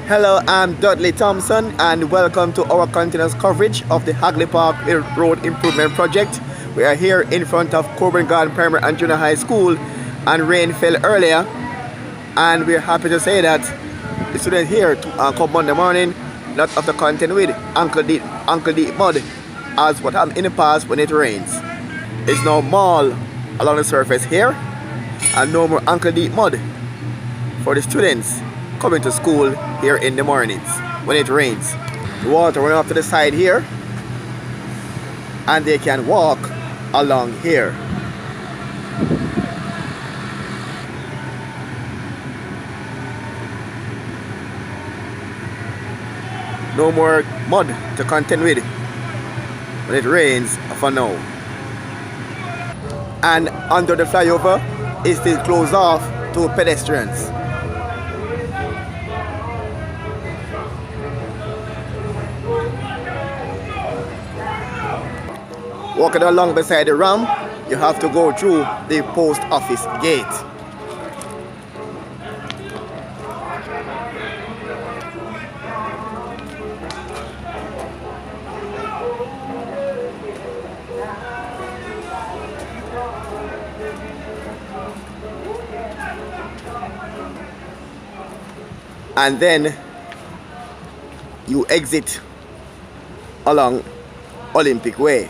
Hello, I'm Dudley Thompson and welcome to our continuous coverage of the Hagley Park Road Improvement Project. We are here in front of Coburn Garden Primary and Junior High School and rain fell earlier, and we're happy to say that the students here come Monday morning not of the content with ankle deep mud as what happened in the past when it rains. It's now mall along the surface here and no more ankle deep mud for the students coming to school here in the mornings when it rains. The water went off to the side here and they can walk along here. No more mud to contend with when it rains for now. And under the flyover is still closed off to pedestrians. Walking along beside the ramp, you have to go through the post office gate. And then you exit along Olympic Way.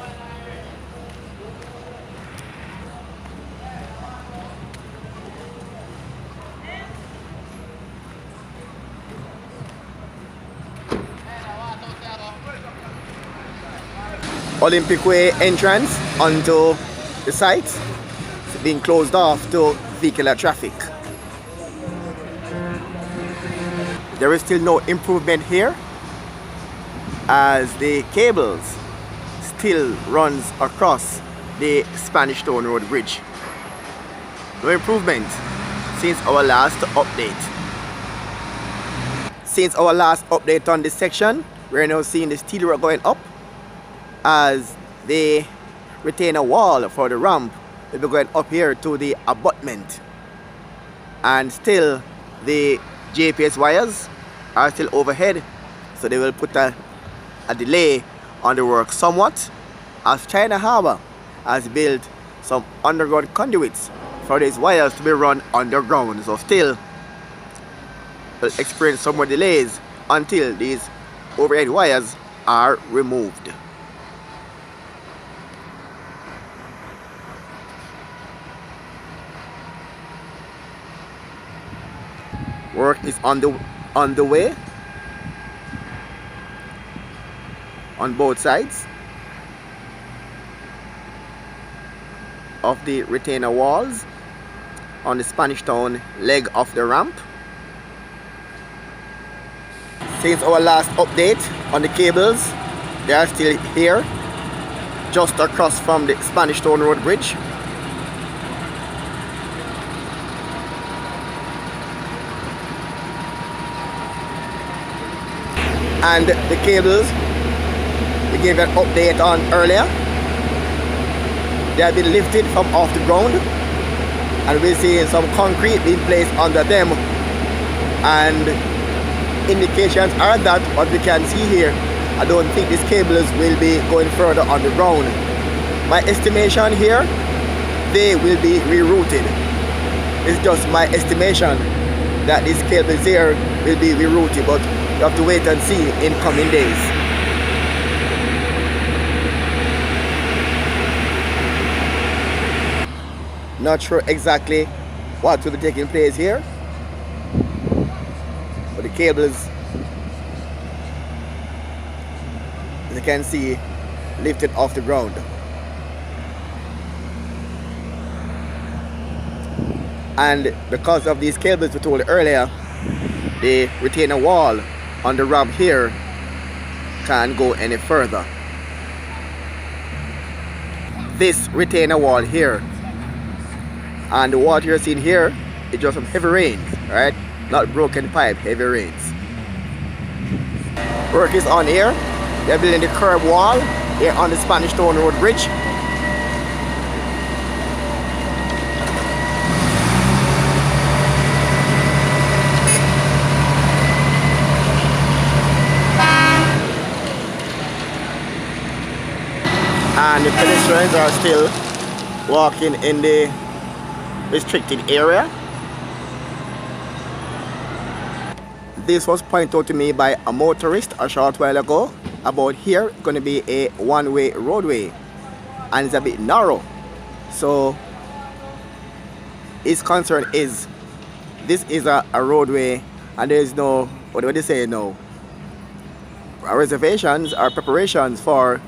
Olympic Way entrance onto the site is being closed off to vehicular traffic. There is still no improvement here as the cables still runs across the Spanish Town Road Bridge. No improvement since our last update. Since our last update on this section, we're now seeing the steel rod going up as they retain a wall for the ramp. Will be going up here to the abutment, and still the GPS wires are still overhead, so they will put a delay on the work somewhat, as China Harbour has built some underground conduits for these wires to be run underground, so still will experience some more delays until these overhead wires are removed. Work is on the way on both sides of the retainer walls on the Spanish Town leg of the ramp. Since our last update on the cables, they are still here just across from the Spanish Town Road Bridge. And the cables we gave an update on earlier, they have been lifted from off the ground, and we're seeing some concrete being placed under them, and indications are that what we can see here, I don't think these cables will be going further underground. My estimation here, they will be rerouted. It's just my estimation that these cables here will be rerouted, but you have to wait and see in coming days. Not sure exactly what will be taking place here, but the cables, as you can see, lifted off the ground. And because of these cables we told earlier, the retainer wall on the ramp here can't go any further. This retainer wall here, and the water you're seeing here is just from heavy rains, right? Not broken pipe, heavy rains. Work is on here. They're building the curb wall here on the Spanish Town Road Bridge. And the pedestrians are still walking in the restricted area. This was pointed out to me by a motorist a short while ago about here going to be a one-way roadway and it's a bit narrow. So his concern is this is a roadway and there is no, what do they say, no reservations or preparations for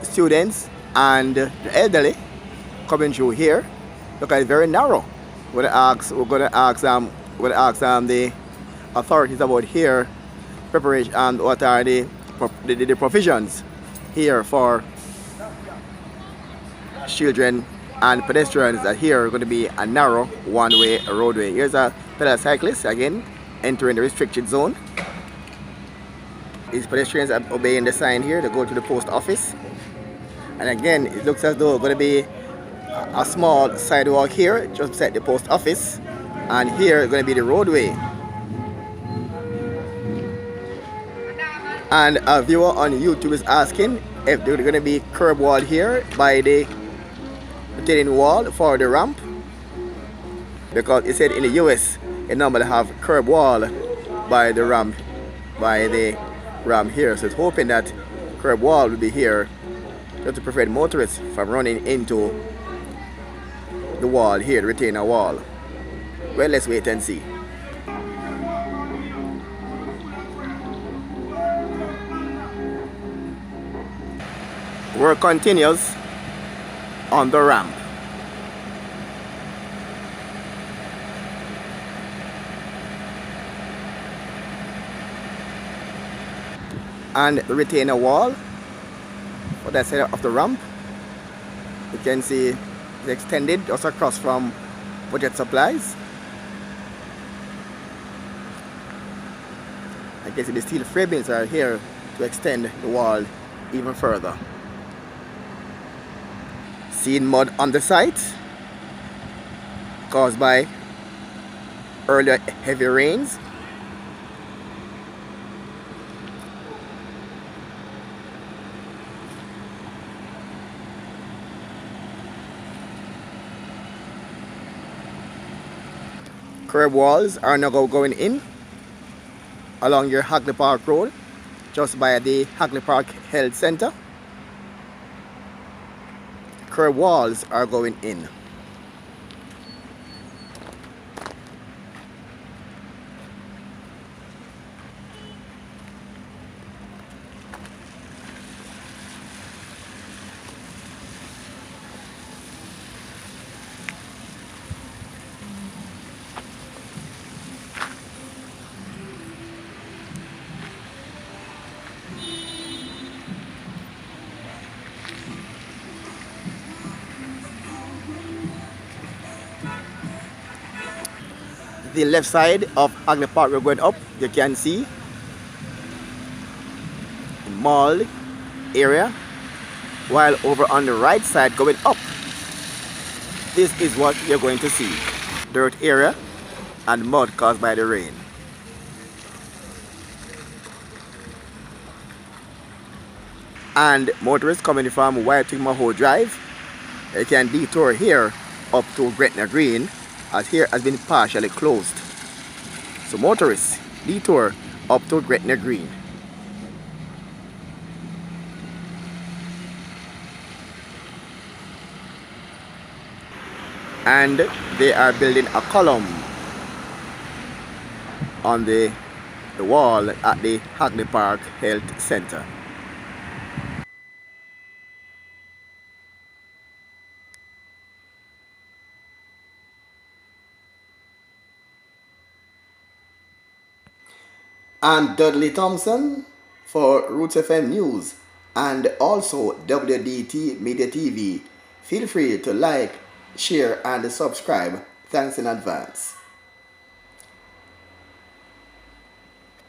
students and the elderly coming through here because it's very narrow. We're gonna ask the authorities about here preparation and what are the provisions here for children and pedestrians that here are going to be a narrow one-way roadway. Here's a pedal cyclist again entering the restricted zone. These pedestrians are obeying the sign here to go to the post office. And again, it looks as though it's going to be a small sidewalk here just beside the post office, and here is going to be the roadway. And a viewer on YouTube is asking if there's going to be curb wall here by the retaining wall for the ramp, because it said in the US it normally have curb wall by the ramp here, so it's hoping that curb wall will be here just to prevent motorists from running into the wall here, the retainer wall. Well, let's wait and see. Work continues on the ramp. And the retainer wall for that side of the ramp, you can see it's extended just across from budget supplies. I guess the steel framings are here to extend the wall even further. Seeing mud on the site caused by earlier heavy rains. Curb walls are now going in along your Hagley Park Road, just by the Hagley Park Health Center. Curb walls are going in. The left side of Hagley Park Road going up, you can see mall area, while over on the right side going up, this is what you're going to see: dirt area and mud caused by the rain. And motorists coming from Maho Drive, you can detour here up to Gretna Green, as here has been partially closed. So motorists detour up to Gretna Green. And they are building a column on the wall at the Hagley Park Health Center. I'm Dudley Thompson for Roots FM News and also WDT Media TV. Feel free to like, share and subscribe. Thanks in advance.